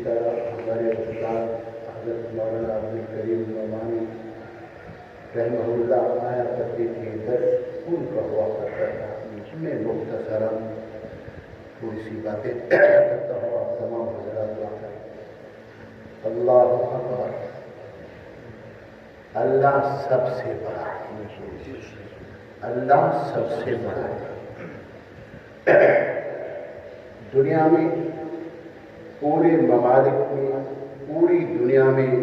طرح ہمارے استاد حضرت مولانا عبدالکریم نعمانی رحمہ اللہ آیا کرتے تھے، درس ان کا ہوا کرتا تھا۔ میں مختصراً تھوڑی سی باتیں کرتا ہوں، آپ تمام حضرات دعا کریں۔ اللہ اکبر، اللہ سب سے بڑا ہے، اللہ سب سے بڑا ہے۔ دنیا میں پورے ممالک میں، پوری دنیا میں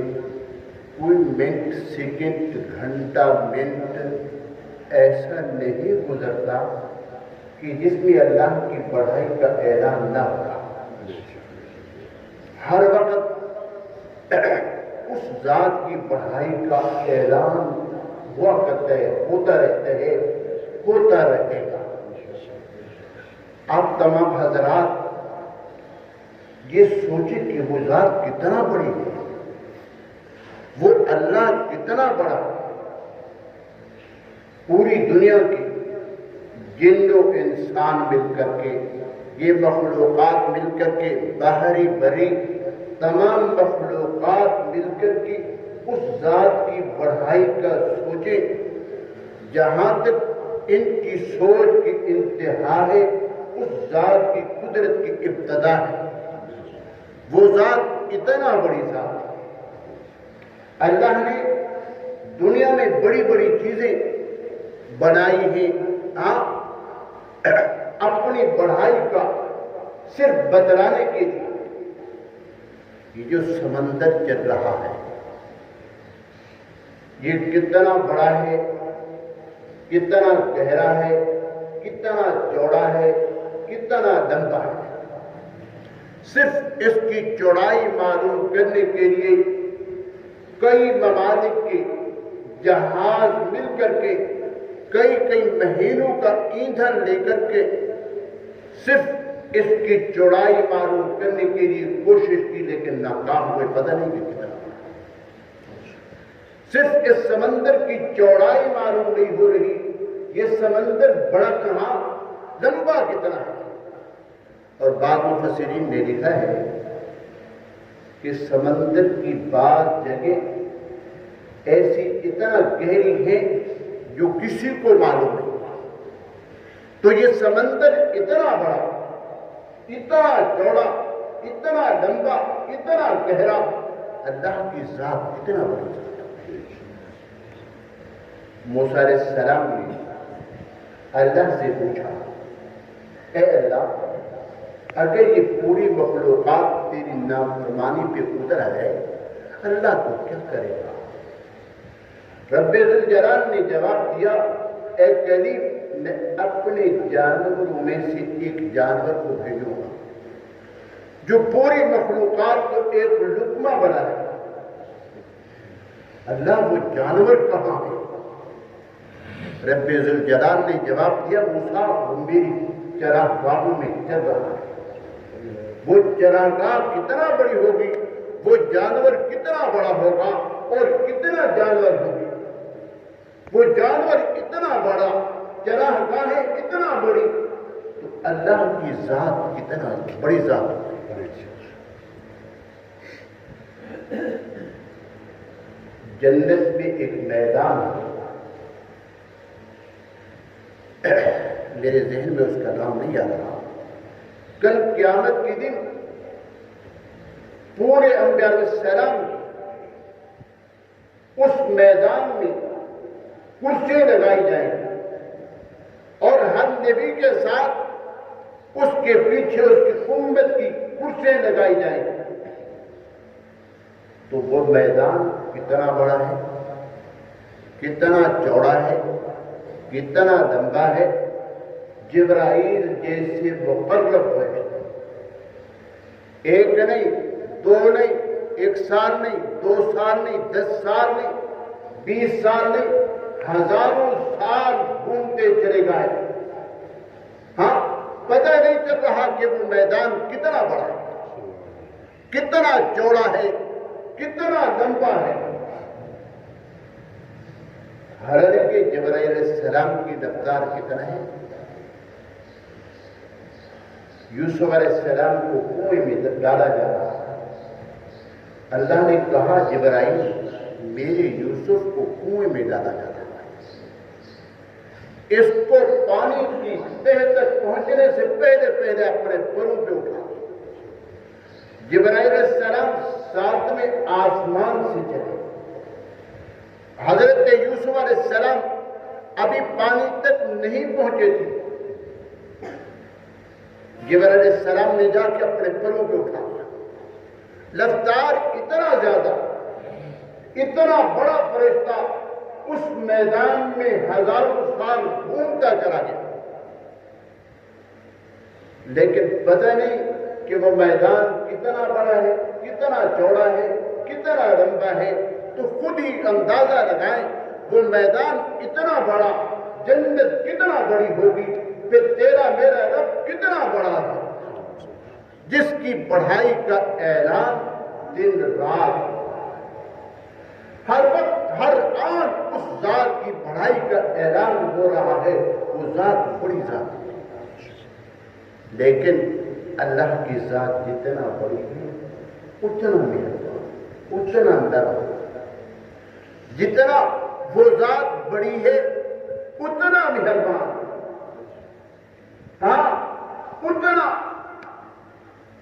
کوئی منٹ، سیکنڈ، گھنٹہ، منٹ ایسا نہیں گزرتا کہ جس میں اللہ کی بڑائی کا اعلان نہ ہوگا۔ ہر وقت اس ذات کی بڑائی کا اعلان ہوا کرتا ہے، ہوتا رہتا ہے، ہوتا رہے گا۔ آپ تمام حضرات یہ سوچیں کہ وہ ذات کتنا بڑی ہے، وہ اللہ کتنا بڑا ہے۔ پوری دنیا کے جن و انسان مل کر کے، یہ مخلوقات مل کر کے، بحری بری تمام مخلوقات مل کر کے اس ذات کی بڑائی کا سوچیں۔ جہاں تک ان کی سوچ کی انتہا ہے، اس ذات کی قدرت کی ابتدا ہے۔ وہ ذات اتنا بڑی ذات ہے۔ اللہ نے دنیا میں بڑی بڑی چیزیں بنائی ہیں، اپنی بڑائی کا صرف بتلانے کے لیے۔ یہ جو سمندر چل رہا ہے، یہ کتنا بڑا ہے، کتنا گہرا ہے، کتنا چوڑا ہے، کتنا لمبا ہے۔ صرف اس کی چوڑائی معلوم کرنے کے لیے کئی ممالک کے جہاز مل کر کے، کئی مہینوں کا ایندھن لے کر کے صرف اس کی چوڑائی معلوم کرنے کے لیے کوشش کی، لیکن ناکام ہوئے۔ پتہ نہیں کہ کتنا صرف اس سمندر کی چوڑائی معلوم نہیں ہو رہی، یہ سمندر بڑا کہاں، لمبا کتنا ہے۔ اور بعض مفسرین نے لکھا ہے کہ سمندر کی بعض جگہ ایسی اتنا گہری ہے جو کسی کو معلوم نہیں۔ تو یہ سمندر اتنا بڑا، اتنا چوڑا، اتنا لمبا، اتنا گہرا، اللہ کی ذات اتنا بڑی ذات۔ موسیٰ علیہ السلام نے اللہ سے پوچھا، اے اللہ، اگر یہ پوری مخلوقات تیری نافرمانی پہ اتر ہے، اللہ تو کیا کرے گا؟ رب ذوالجلال نے جواب دیا، اے کریم، میں اپنے جانوروں میں سے ایک جانور کو بھیجوں گا جو پوری مخلوقات کو ایک لقمہ بنائے گا۔ اللہ وہ جانور کہاں ہے؟ رب ذوالجلال نے جواب دیا، موسیٰ وہ میری چراگاہوں میں چل رہا ہے۔ وہ چراگاہ کتنا بڑی ہوگی، وہ جانور کتنا بڑا ہوگا، اور کتنا جانور ہوگی۔ وہ جانور اتنا بڑا، چراگاہ اتنا بڑی، تو اللہ کی ذات کتنا بڑی ذات ہے۔ جنت میں ایک میدان ہے، میرے ذہن میں اس کا نام نہیں آ رہا۔ کل قیامت کے دن پورے انبیاء علیہ السلام اس میدان میں کرسیاں لگائی جائیں گی، اور ہر نبی کے ساتھ اس کے پیچھے اس کی امت کی کرسیاں لگائی جائیں گی۔ تو وہ میدان کتنا بڑا ہے، کتنا چوڑا ہے، کتنا لمبا ہے۔ جبرائیل جیسے مقرب ہوئے، ایک نہیں، دو نہیں، 1 سال نہیں، 2 سال نہیں، 10 سال نہیں، 20 سال نہیں، ہزاروں سال گھومتے چلے گئے۔ ہاں، پتہ نہیں چل رہا کہ وہ میدان کتنا بڑا ہے، کتنا چوڑا ہے، کتنا لمبا ہے۔ حالانکہ جبرائیل علیہ السلام کی رفتار کتنا ہے؟ یوسف علیہ السلام کو کنویں میں ڈالا جا رہا ہے، اللہ نے کہا جبرائیل میرے یوسف کو کنویں میں ڈالا جاتا ہے، اس کو پانی کی تہ تک پہنچنے سے پہلے پہلے اپنے پروں پہ اٹھا۔ جبرائیل علیہ السلام 7ویں آسمان سے چلے، حضرت یوسف علیہ السلام ابھی پانی تک نہیں پہنچے تھے، جبرائیل علیہ السلام نے جا کے اپنے پروں پہ اٹھا لیا۔ رفتار اتنا زیادہ، اتنا بڑا فرشتہ اس میدان میں ہزاروں سال گھومتا چلا گیا، لیکن پتہ نہیں کہ وہ میدان کتنا بڑا ہے، کتنا چوڑا ہے، کتنا لمبا ہے، تو خود ہی اندازہ لگائیں وہ میدان اتنا بڑا، جنت کتنا بڑی ہوگی، پھر تیرا میرا رب کتنا بڑا ہے، جس کی بڑھائی کا اعلان دن رات، ہر وقت ہر آن اس ذات کی بڑھائی کا اعلان ہو رہا ہے۔ وہ ذات بڑی ذات ہے، لیکن اللہ کی ذات جتنا بڑی ہے اتنا مہربان، اتنا نرم، جتنا وہ ذات بڑی ہے اتنا مہربان، ہاں اتنا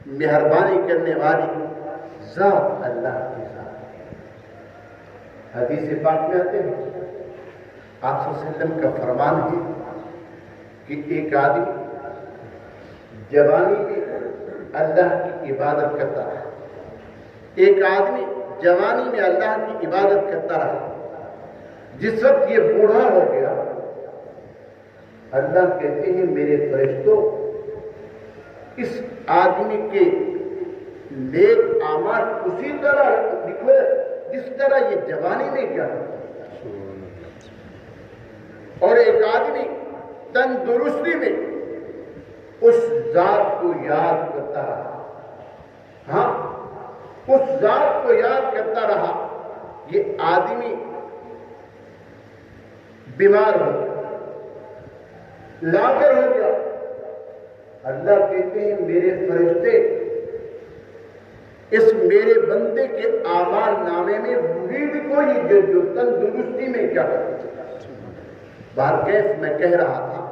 مہربانی کرنے والی ذات اللہ کی ذات ہے۔ حدیث پاک میں آتے ہیں، آپ صلی اللہ علیہ وسلم کا فرمان ہے کہ ایک آدمی جوانی میں اللہ کی عبادت کرتا رہا، ایک آدمی جوانی میں اللہ کی عبادت کرتا رہا، جس وقت یہ بوڑھا ہو گیا، اللہ کہتے ہیں میرے فرشتوں اس آدمی کے نیک اعمال اسی طرح لکھو جس طرح یہ جوانی میں کیا کرتا، اور ایک آدمی تندرستی میں اس ذات کو یاد کرتا رہا، ہاں اس ذات کو یاد کرتا رہا، یہ آدمی بیمار ہو گیا، لاغر ہو گیا، اللہ کہتے ہیں میرے فرشتے اس میرے بندے کے اعمال نامے میں وہی لکھو جو تندرستی میں کیا کرتا۔ بار کیف میں کہہ رہا تھا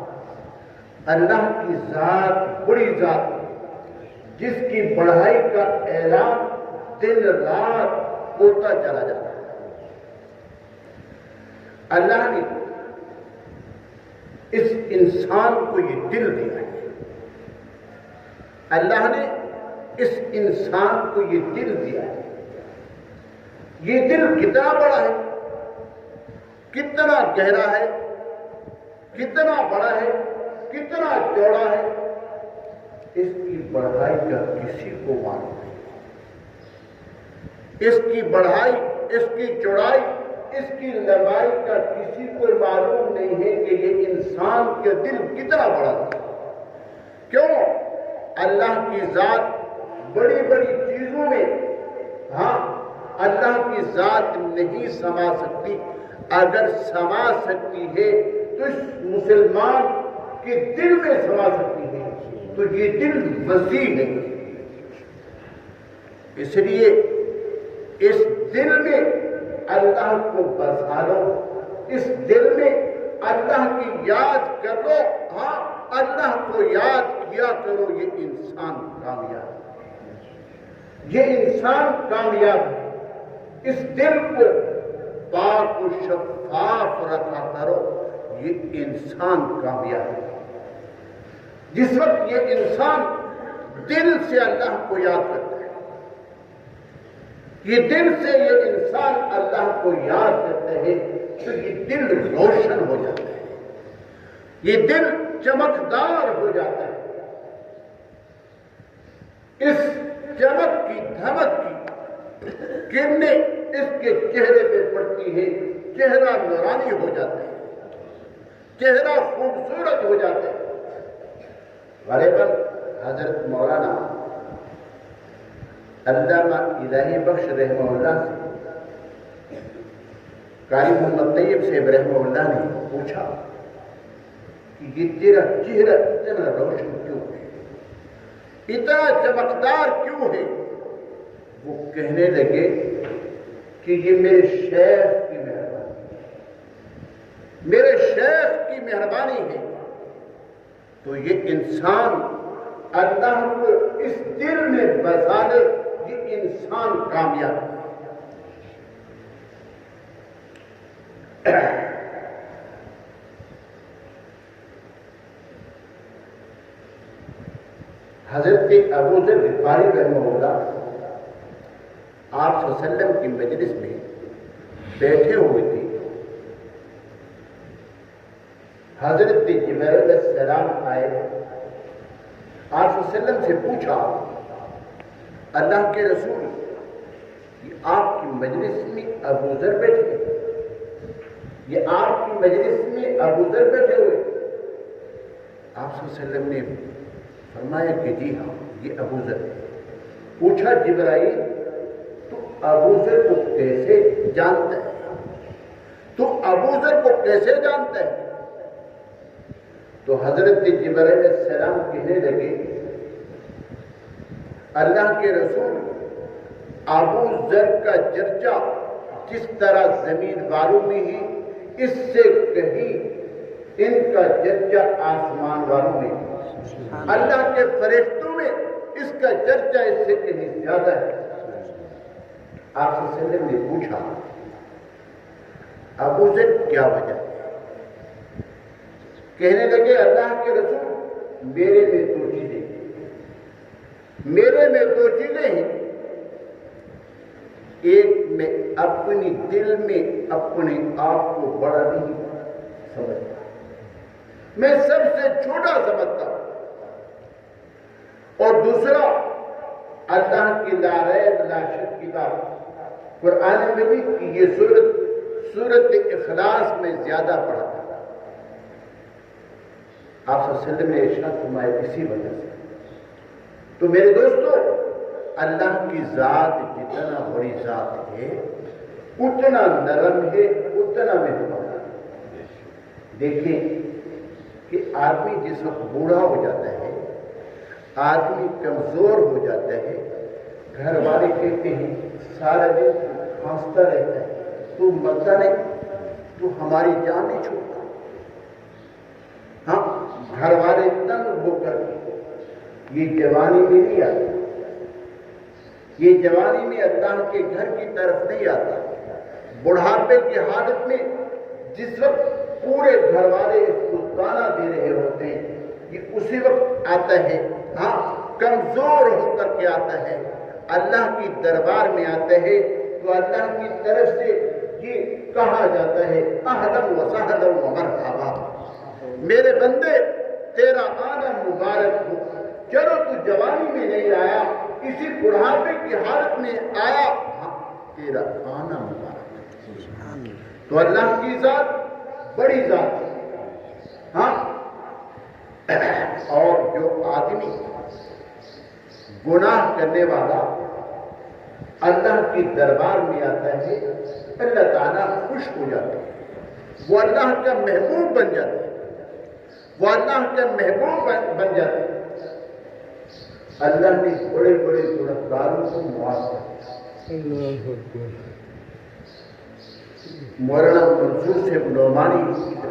اللہ کی ذات بڑی ذات جس کی بڑھائی کا اعلان دن رات ہوتا چلا جاتا ہے۔ اللہ نے اس انسان کو یہ دل دیا ہے، اللہ نے اس انسان کو یہ دل دیا ہے، یہ دل کتنا بڑا ہے، کتنا گہرا ہے، کتنا بڑا ہے، کتنا چوڑا ہے، اس کی بڑھائی کا کسی کو معلوم نہیں، اس کی بڑھائی، اس کی چوڑائی، اس کی لمبائی کا کسی کو معلوم نہیں ہے کہ یہ انسان کے دل کتنا بڑا ہے۔ کیوں؟ اللہ کی ذات بڑی بڑی چیزوں میں، ہاں اللہ کی ذات نہیں سما سکتی، اگر سما سکتی ہے تو اس مسلمان کے دل میں سما سکتی ہے، تو یہ دل وسیع ہے، اس لیے اس دل میں اللہ کو بسا لو، اس دل میں اللہ کی یاد کر لو، ہاں اللہ کو یاد کیا کرو، یہ انسان کامیاب ہے، یہ انسان کامیاب ہے، اس دل کو پاک و شفاف رکھا کرو، یہ انسان کامیاب ہے۔ جس وقت یہ انسان دل سے اللہ کو یاد کرتا ہے، یہ دل سے یہ انسان اللہ کو یاد کرتا ہے، تو یہ دل روشن ہو جاتا ہے، یہ دل چمکدار ہو جاتا ہے، اس چمک کی دھمک کی کرنیں اس کے چہرے پہ پڑتی ہے، چہرہ نورانی ہو جاتا ہے، چہرہ خوبصورت ہو جاتا ہے۔ غالباً حضرت مولانا علامہ الہی بخش رحمہ اللہ سے قاری محمد طیب صاحب رحمہ اللہ نے پوچھا کہ یہ تیرا چہرہ اتنا روشن کیوں ہے، اتنا چمکدار کیوں ہے؟ وہ کہنے لگے کہ یہ میرے شیخ کی مہربانی، میرے شیخ کی مہربانی ہے۔ تو یہ انسان اللہ کو اس دل میں بسا لے، یہ انسان کامیاب ہے۔ حضرت ابو ذر غفاری رحمہ اللہ آپ صلی اللہ علیہ وسلم کی مجلس میں بیٹھے ہوئے تھے۔ حضرت جبرائیل علیہ السلام آئے، آپ صلی اللہ علیہ وسلم سے پوچھا، اللہ کے رسول یہ آپ کی مجلس میں ابو ذر بیٹھے، یہ آپ کی مجلس میں ابو ذر بیٹھے ہوئے؟ آپ صلی اللہ علیہ وسلم نے فرمایا کہ جی ہاں، یہ ابو ذر۔ پوچھا جبرائیل تو ابو ذر کو کیسے جانتا ہے؟ تو ابو ذر کو کیسے جانتا ہے؟ تو حضرت جبرائیل علیہ السلام کہنے لگے، اللہ کے رسول ابو ذر کا چرچا جس طرح زمین والوں میں ہی، اس سے کہیں ان کا چرچا آسمان والوں میں، اللہ کے فرشتوں میں اس کا چرچا اس سے کہیں زیادہ ہے۔ آپ صلی اللہ علیہ وسلم نے پوچھا ابو ذر کیا وجہ ہے؟ کہنے لگے اللہ کے رسول میرے میں دو چیزیں ہیں، ایک میں اپنی دل میں اپنے آپ کو بڑا نہیں سمجھتا، میں سب سے چھوٹا سمجھتا ہوں، اور دوسرا اللہ کی لا ریب لا شک کتاب قرآن مجید کی یہ سورت اخلاص میں زیادہ پڑھا تھا۔ آپ صلی اللہ علیہ وسلم نے ارشاد فرمایا اسی وجہ سے۔ تو میرے دوستو، اللہ کی ذات جتنا بڑی ذات ہے، اتنا نرم ہے، اتنا مہربان ہے۔ دیکھیں کہ آدمی جس وقت بوڑھا ہو جاتا ہے، آدمی کمزور ہو جاتا ہے، گھر والے کہتے ہیں سارا دن کھانستا رہتا ہے، تو مرتا نہیں، تو ہماری جان نہیں چھوڑتا۔ ہاں، گھر والے تنگ ہو کر یہ جوانی میں نہیں آتا، یہ جوانی میں اللہ کے گھر کی طرف نہیں آتا۔ بڑھاپے کی حالت میں جس وقت پورے گھر والے اس کو تانا دے رہے ہوتے ہیں، یہ اسی وقت آتا ہے۔ ہاں، کمزور ہو کر کے آتا ہے، اللہ کی دربار میں آتا ہے، تو اللہ کی طرف سے یہ کہا جاتا ہے اہلا و سہلا و مرحبا، میرے بندے تیرا آنا مبارک ہو۔ چلو تو جوانی میں نہیں آیا، اسی بڑھاپے کی حالت میں آیا، ہاں تیرا آنا مبارک ہے۔ تو اللہ کی ذات بڑی ذات ہے۔ ہاں، اور جو آدمی گناہ کرنے والا اللہ کی دربار میں آتا ہے، اللہ تعالیٰ خوش ہو جاتا ہے، وہ اللہ کا محبوب بن جاتا ہے، وہ اللہ کا محبوب بن جاتا ہے۔ اللہ نے بڑے بڑے گنہگاروں کو معاف کر دیا۔ مولانا منصور صاحب نعمانی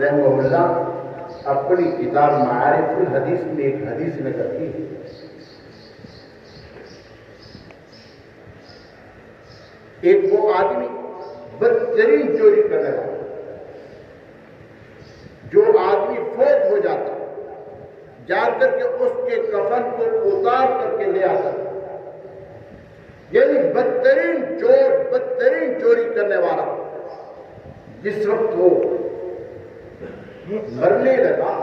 رحمہ اللہ اپنی کتاب معارف الحدیث میں ایک حدیث نقل کی ہے، ایک وہ آدمی بدترین چوری کرنے والا، جو آدمی فوت ہو جاتا جا کر کے اس کے کفن کو اتار کر کے لے آتا، یعنی بدترین چور، بدترین چوری کرنے والا، جس وقت وہ مرنے لگا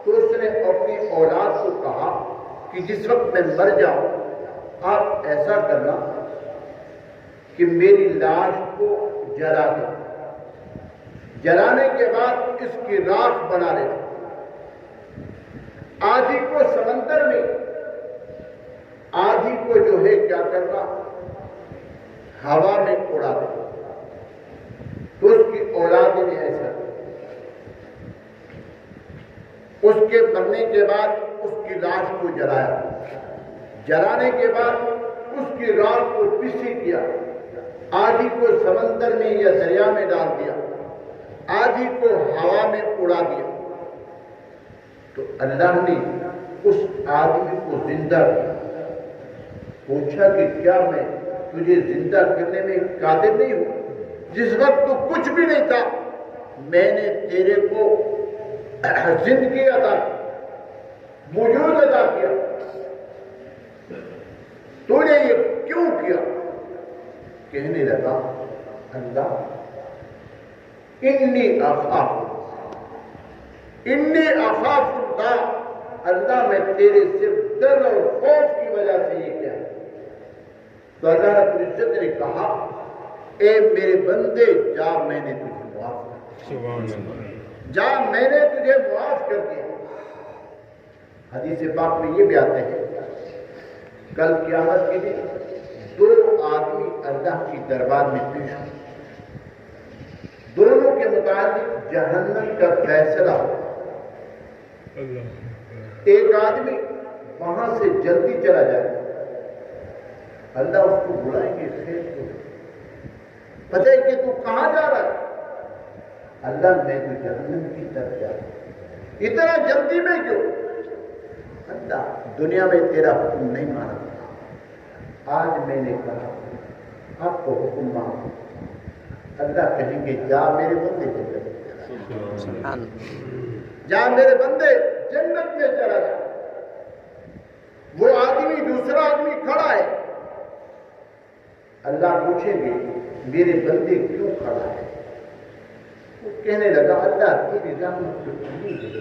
تو اس نے اپنی اولاد کو کہا کہ جس وقت میں مر جاؤں آپ ایسا کرنا کہ میری لاش کو جلا دیں، جلانے کے بعد اس کی راکھ بنا لینا، آدھی کو سمندر میں، آدھی کو جو ہے کیا کرنا ہوا میں اڑا دینا۔ تو اس کی اولاد نے ایسا کیا، اس کے مرنے کے بعد اس کی لاش کو جلایا، جلانے کے بعد اس کی رات کو پسی کیا، آدھی کو سمندر میں یا دریا میں ڈال دیا، آدھی کو ہوا میں اڑا دیا، تو اللہ نے اس آدمی کو زندہ کیا۔ پوچھا کہ کیا میں تجھے زندہ کرنے میں قادر نہیں ہوں؟ جس وقت تو کچھ بھی نہیں تھا میں نے تیرے کو زندگی عطا کی، وجود عطا کیا، تو نے یہ کیوں کیا؟ کہنے لگا اللہ انی اخاف اللہ، اللہ میں تیرے صرف ڈر اور خوف کی وجہ سے یہ کیا ہے۔ تو اللہ رب العزت نے کہا اے میرے بندے جا، میں نے تجھے معاف کر دیا، جا میں نے تجھے معاف کر دیا۔ حدیث پاک میں یہ بھی آتے ہیں کل قیامت کے دن دو آدمی اللہ کی دربار میں پیش ہوں، دونوں کے متعلق جہنم کا فیصلہ ہو۔ ایک آدمی وہاں سے جلدی چلا جائے، اللہ اس کو بلائیں گے، خیر تو پتہ ہے کہ تو کہاں جا رہا ہے؟ اللہ میں تو جہنم کی طرف جا رہا ہوں۔ اتنا جلدی میں کیوں؟ اللہ دنیا میں تیرا حکم نہیں مانا تھا، آج میں نے کہا آپ کو حکم مانو۔ اللہ کہیں گے جا میرے بندے جنت، جا میرے بندے جنت میں چلا جا۔ وہ آدمی دوسرا آدمی کھڑا ہے، اللہ پوچھیں گے میرے بندے کیوں کھڑا ہے؟ وہ کہنے لگا اللہ تیری رحمت کی امید ہے،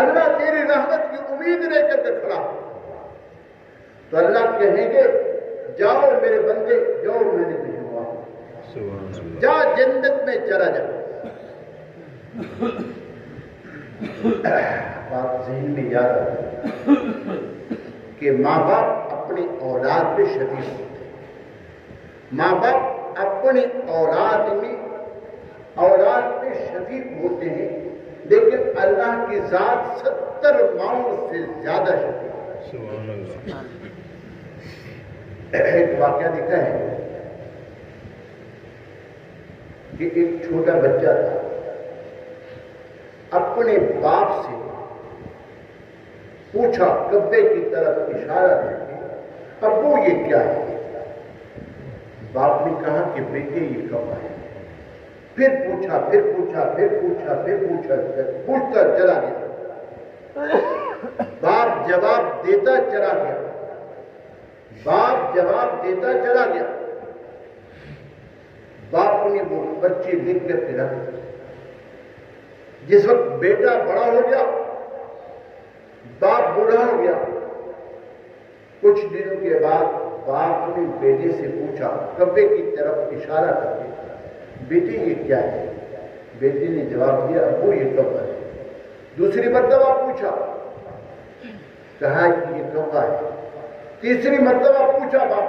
اللہ تیری رحمت کی امید لے کر کے کھڑا ہو۔ تو اللہ کہیں گے جاؤ میرے بندے جاؤ، میں نے تجھے معاف، جا جنت میں چلا جا۔ بات ذہن میں یاد رکھیں کہ ماں باپ اپنی اولاد پہ شفیق ہوتے ہیں، ماں باپ اپنی اولاد پہ شفیق ہوتے ہیں، لیکن اللہ کی ذات 70 ماؤں سے زیادہ شفیق ہے۔ ایک واقعہ لکھا ہے کہ ایک چھوٹا بچہ تھا، اپنے باپ سے پوچھا کعبے کی طرف اشارہ کر کے ابو یہ کیا ہے؟ باپ نے کہا کہ بیٹے یہ کعبہ ہے۔ پھر پوچھا پوچھتا چلا گیا، باپ جواب دیتا چلا گیا، باپ نے وہ بچے لکھ کر کے رکھ دی۔ جس وقت بیٹا بڑا ہو گیا، باپ بوڑھا ہو گیا، کچھ دنوں کے بعد باپ نے بیٹے سے پوچھا کعبے کی طرف اشارہ کر کے بیٹے یہ کیا ہے؟ بیٹے نے جواب دیا ابو یہ کعبہ ہے۔ دوسری مرتبہ پوچھا، کہا کہ یہ کعبہ ہے۔ تیسری مرتبہ پوچھا، باپ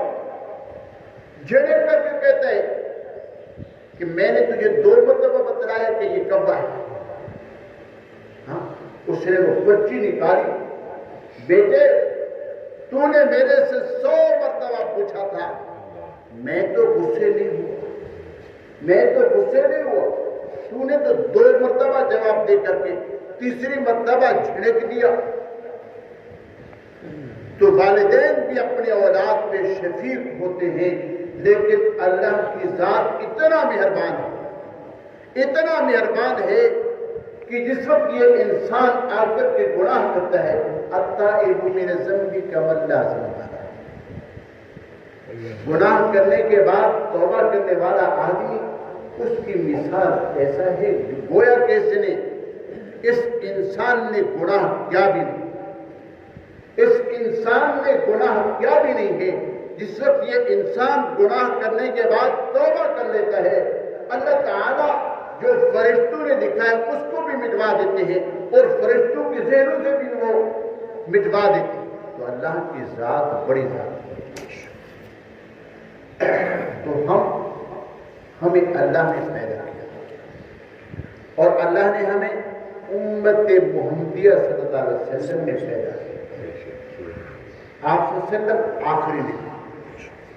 جھڑک کر کے کہتا ہے کہ میں نے تجھے 2 مرتبہ بتلایا کہ یہ کعبہ ہے۔ اس نے وہ پرچی نکالی، بیٹے تو نے میرے سے 100 مرتبہ پوچھا تھا، میں تو غصے نہیں ہوا، تو نے تو 2 مرتبہ جواب دے کر کے تیسری مرتبہ جھڑک دیا۔ تو والدین بھی اپنے اولاد پہ شفیق ہوتے ہیں، لیکن اللہ کی ذات اتنا مہربان ہے کہ جس وقت یہ انسان آ کر کے گناہ کرتا ہے، التائب من الذنب کمن لا ذنب لہ، گناہ کرنے کے بعد توبہ کرنے والا آدمی، اس کی مثال ایسا ہے گویا کہ اس انسان نے گناہ کیا بھی نہیں، ہے۔ جس وقت یہ انسان گناہ کرنے کے بعد توبہ کر لیتا ہے، اللہ تعالیٰ جو فرشتوں نے لکھا ہے اس کو بھی مٹوا دیتے ہیں، اور فرشتوں کے ذہنوں سے بھی وہ مٹوا دیتے ہیں۔ تو اللہ کی ذات بڑی ذات ہے۔ تو ہمیں اللہ نے پیدا کیا، اور اللہ نے ہمیں امت محمدیہ صلی اللہ علیہ وسلم میں پیدا کیا۔ آپ صلی اللہ علیہ وسلم آخری نبی،